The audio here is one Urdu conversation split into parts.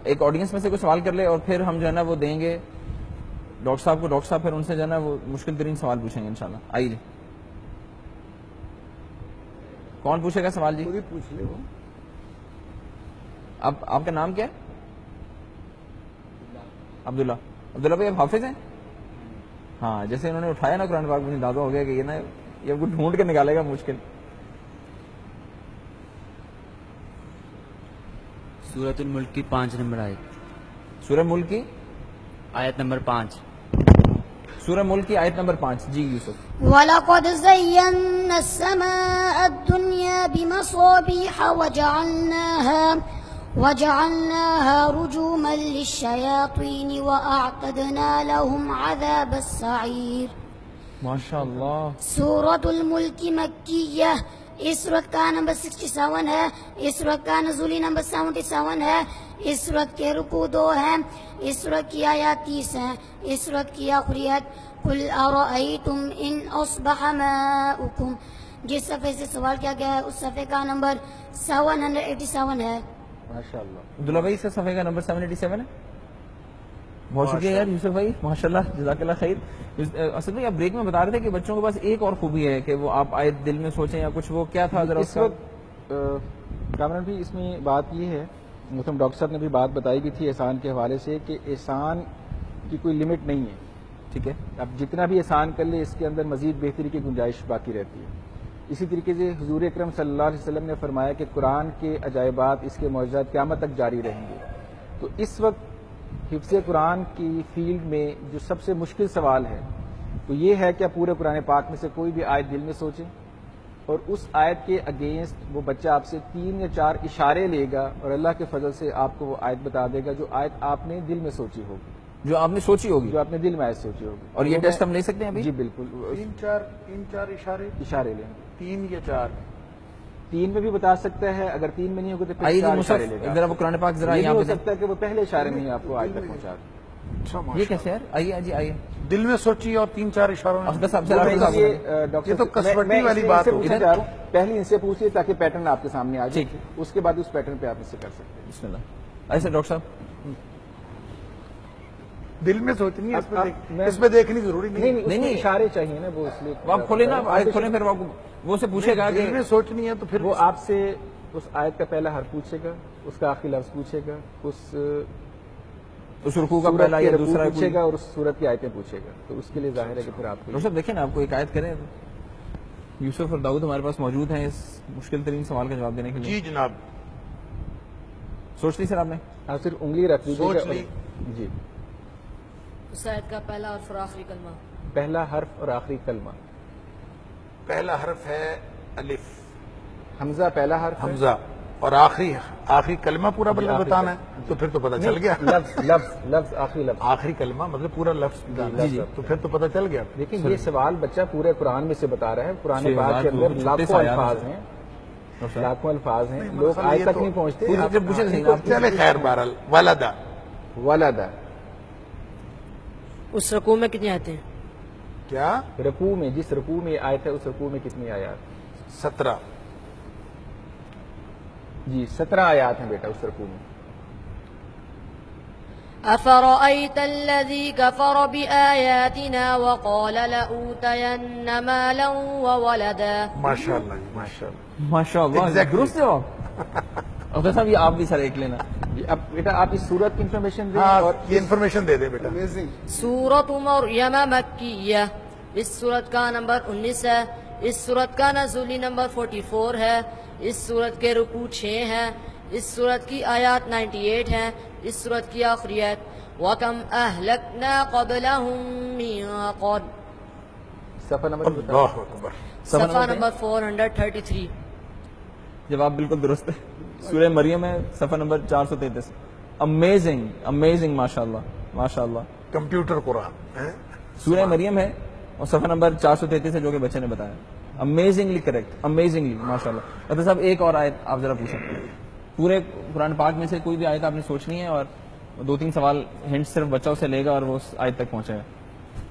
ایک آڈینس میں سے کوئی سوال کر لے اور پھر ہم جو ہے نا وہ دیں گے ڈاکٹر صاحب کو. ڈاکٹر صاحب پھر ان سے جو ہے نا وہ مشکل ترین سوال پوچھیں گے انشاءاللہ. آئیے جی, کون پوچھے گا سوال جی؟ پوچھ لے. اب آپ کا نام کیا ہے؟ عبداللہ. عبداللہ بھائی آپ حافظ ہیں؟ ہاں, جیسے انہوں نے اٹھایا نا قرآن پاک میں اندازہ ہو گیا کہ یہ نا یہ کو ڈھونڈ کے نکالے گا مشکل. سورۃ الملک کی 5 نمبر آیت. سورہ ملک کی آیت نمبر 5. سورہ ملک کی آیت نمبر 5. جی یوسف. وَلَقَدْ زَيَّنَّا السَّمَاءَ الدُّنْيَا بِمَصَابِيحَ وَجَعَلْنَاهَا رُجُومًا لِلشَّيَاطِينِ وَأَعْتَدْنَا لَهُمْ عَذَابَ السَّعِيرِ. ماشاء اللہ. سورۃ الملک مکیہ. اس سورت کا نمبر 67 ہے. اس سورت کا نزولی نمبر 77 ہے. اس سورت کے رکوع 2 ہیں. اس سورت کی آیات 30 ہیں. اس سورت کی آخریت قل ارأیتم ان اصبح ماؤکم. جس صفحے سے سوال کیا گیا ہے اس صفحے کا نمبر 787 ہے. ماشاء اللہ. عبداللہ بھائی اس صفحے کا نمبر 787 ہے. بہت شکریہ یار یوسف بھائی, ماشاء اللہ, جزاک اللہ خیر. اصل میں آپ بریک میں بتا رہے تھے کہ بچوں کے پاس ایک اور خوبی ہے کہ وہ آپ آیت دل میں سوچیں یا کچھ, وہ کیا تھا ذرا اس وقت کامران بھی اس میں بات یہ ہے, محترم ڈاکٹر صاحب نے بھی بات بتائی بھی تھی احسان کے حوالے سے کہ احسان کی کوئی لمٹ نہیں ہے. ٹھیک ہے, اب جتنا بھی احسان کر لے اس کے اندر مزید بہتری کی گنجائش باقی رہتی ہے. اسی طریقے سے حضور اکرم صلی اللہ علیہ وسلم نے فرمایا کہ قرآن کے عجائبات, اس کے معجزات قیامت تک جاری رہیں گے. تو اس وقت حفظ قرآن کی فیلڈ میں جو سب سے مشکل سوال ہے وہ یہ ہے کہ آپ پورے قرآن پاک میں سے کوئی بھی آیت دل میں سوچیں اور اس آیت کے اگینسٹ وہ بچہ آپ سے 3 یا 4 اشارے لے گا اور اللہ کے فضل سے آپ کو وہ آیت بتا دے گا جو آیت آپ نے دل میں سوچی ہوگی, جو آپ نے سوچی ہوگی, جو آپ نے دل میں آیت سوچی ہوگی. اور یہ ٹیسٹ ہم لے سکتے ہیں ابھی؟ جی بالکل. 3-4 اشارے لیں, 3 یا 4. 3 میں بھی بتا سکتا ہے, اگر 3 میں نہیں ہوگا تو پھر آئیے 4 جی اشارے لے گا. ذرا وہ قرآن پاک ذرا یہ یہاں ہو پہ دیں. سکتا ہے کہ وہ پہلے اشارے میں ہی آپ کو آیت تک پہنچا دے. یہ کیسے یار؟ آئیے جی آئیے. دل میں سوچی اور 3-4 اشاروں میں. بس اب ذرا یہ تو کسوٹی والی بات ہوگی. پہلے ان سے پوچھیے تاکہ پیٹرن آپ کے سامنے آ جائے, اس کے بعد اس پیٹرن پہ آپ اس سے کر سکتے ہیں. بسم اللہ. ایسے ڈاکٹر صاحب دل میں سوچنی ہے, اس میں دیکھنی ضروری نہیں. نہیں, اشارے چاہیے نا, وہ اس لیے آپ کھولیں نا, آیت کھولیں, پھر وہ سے پوچھے گا کہ دل میں سوچنی ہے تو پھر وہ آپ سے اس آیت کا پہلا حرف پوچھے گا, اس کا آخری لفظ پوچھے گا, اس رکوع کا پہلا یا دوسرا پوچھے گا اور اس سورت کی آیتیں پوچھے گا. تو اس کے لیے ظاہر ہے کہ پھر آپ کو ڈاکٹر صاحب دیکھیں نا, آپ کو ایک آیت کریں. یوسف اور داؤد ہمارے پاس موجود ہیں اس مشکل ترین سوال کا جواب دینے کے لیے. جی جناب. سوچ لی سر آپ نے؟ آپ صرف انگلی رکھ دیجیے. سوچ لی. جی. اس آیت کا پہلا حرف اور آخری کلمہ. پہلا حرف اور آخری کلمہ. پہلا حرف ہے الف. حمزہ پہلا حرف. حمزہ. اور آخری کلمہ پورا بتانا ہے تو پھر تو پتہ چل گیا. لفظ آخری لفظ. آخری کلمہ مطلب پورا لفظ. تو پھر تو پتہ چل گیا. لیکن یہ سوال بچہ پورے قرآن میں سے بتا رہا ہے. قرآن پاک کے اندر لاکھوں الفاظ ہیں, لوگ آج تک نہیں پہنچتے. چلے خیر, بہرحال ولدا. اس رکوع میں کتنی آیتیں ہیں؟ کیا رکوع میں, جس رکوع میں آیت ہے اس رکوع میں کتنی آیات؟ 17. جی 17 آیات ہیں بیٹا اس رکوع میں. أفرأيت الذي كفر بآياتنا وقال لأوتين مالا وولدا. ماشاء اللہ جی, ماشاء اللہ, ماشاء اللہ, درست ہے آپ. ڈاکٹر صاحب یہ آپ بھی سر ایک لینا. اب بیٹا آپ اس سورت کی انفارمیشن دیں. اور یہ انفارمیشن دے دیں بیٹا. سورۃ مریم مکیہ. اس سورت کا نمبر 19 ہے. اس سورت کا نزولی نمبر 44 ہے. اس سورت کے رکوع 6 ہیں. اس سورت کی آیات 98 ہیں. اس سورت کی آخریت وَكَمْ أَهْلَكْنَا قَبْلَهُمْ مِنْ قَرْنٍ. صفحہ نمبر اللہ اکبر. صفحہ نمبر 433. جواب بالکل درست ہے. سورہ مریم ہے, صفحہ نمبر 433. امیزنگ ماشاء اللہ, ماشاء اللہ. کمپیوٹر قرآن سورہ مریم ہے اور صفحہ نمبر 433 ہے جو کہ بچے نے بتایا. امیزنگلی کریکٹ, امیزنگلی ماشاء اللہ. ڈاکٹر صاحب ایک اور آیت آپ ذرا پوچھیں. پورے قرآن پاک میں سے کوئی بھی آیت آپ نے سوچنی ہے اور 2-3 سوال ہنٹ صرف بچہ اسے لے گا اور وہ اس آیت تک پہنچے گا.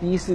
30